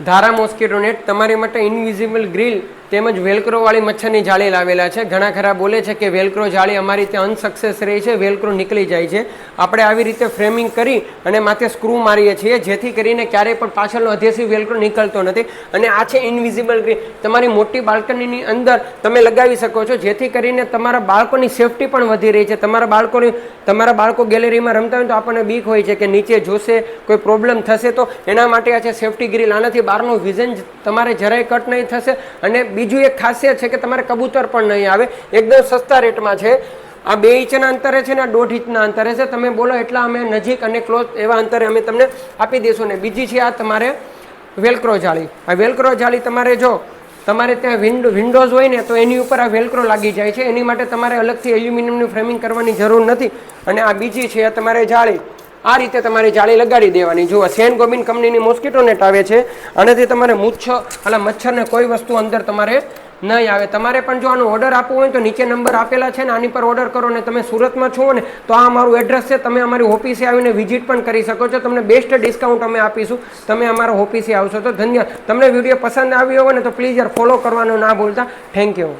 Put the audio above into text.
ધારા mosquito net તમારી માટે ઇનવિઝિબલ ગ્રીલ તેમજ વેલ્ક્રોવાળી મચ્છરની જાળી લાવેલા છે. ઘણા ખરા બોલે છે કે વેલ્ક્રો જાળી અમારી ત્યાં અનસક્સેસ રહી છે, વેલ્ક્રો નીકળી જાય છે. આપણે આવી રીતે ફ્રેમિંગ કરી અને માથે સ્ક્રૂ મારીએ છીએ, જેથી કરીને ક્યારેય પણ પાછળનો અધેસિવ વેલ્ક્રો નીકળતો નથી. અને આ છે ઇનવિઝિબલ ગ્રીલ. તમારી મોટી બાલ્કનીની અંદર તમે લગાવી શકો છો, જેથી કરીને તમારા બાળકોની સેફટી પણ વધી રહી છે. તમારા બાળકો ગેલેરીમાં રમતા હોય તો આપણને બીક હોય છે કે નીચે જોશે, કોઈ પ્રોબ્લેમ થશે, તો એના માટે આ છે સેફટી ગ્રીલ. આનાથી બહારનું વિઝન તમારે જરાય કટ નહીં થશે. અને બીજું એક ખાસિયત છે કે તમારે કબૂતર પણ નહીં આવે. એકદમ સસ્તા રેટમાં છે. આ 2 ઇંચના અંતરે છે ને 1.5 ઇંચના અંતરે છે. તમે બોલો એટલા અમે નજીક અને ક્લોઝ એવા અંતરે અમે તમને આપી દઈશું. ને બીજી છે આ તમારે વેલ્ક્રો જાળી. આ વેલ્ક્રો જાળી તમારે ત્યાં વિન્ડોઝ હોય ને તો એની ઉપર આ વેલ્ક્રો લાગી જાય છે. એની માટે તમારે અલગથી એલ્યુમિનિયમનું ફ્રેમિંગ કરવાની જરૂર નથી. અને આ બીજી છે આ તમારે જાળી. આ રીતે તમારી જાળી લગાડી દેવાની. જુઓ, સેન્ટ ગોબિન કંપનીની મોસ્કીટો નેટ આવે છે. આનાથી તમારે મચ્છરને કોઈ વસ્તુ અંદર તમારે નહીં આવે. તમારે પણ જો આનો ઓર્ડર આપવો હોય તો નીચે નંબર આપેલા છે ને, આની પર ઓર્ડર કરો. ને તમે સુરતમાં છો ને તો આ અમારું એડ્રેસ છે. તમે અમારી ઓફિસે આવીને વિઝિટ પણ કરી શકો છો. તમને બેસ્ટ ડિસ્કાઉન્ટ અમે આપીશું તમે અમારા ઓફિસે આવશો તો. ધન્યવાદ. તમને વિડીયો પસંદ આવ્યો હોય ને તો પ્લીઝ યાર ફોલો કરવાનું ના ભૂલતા. Thank you.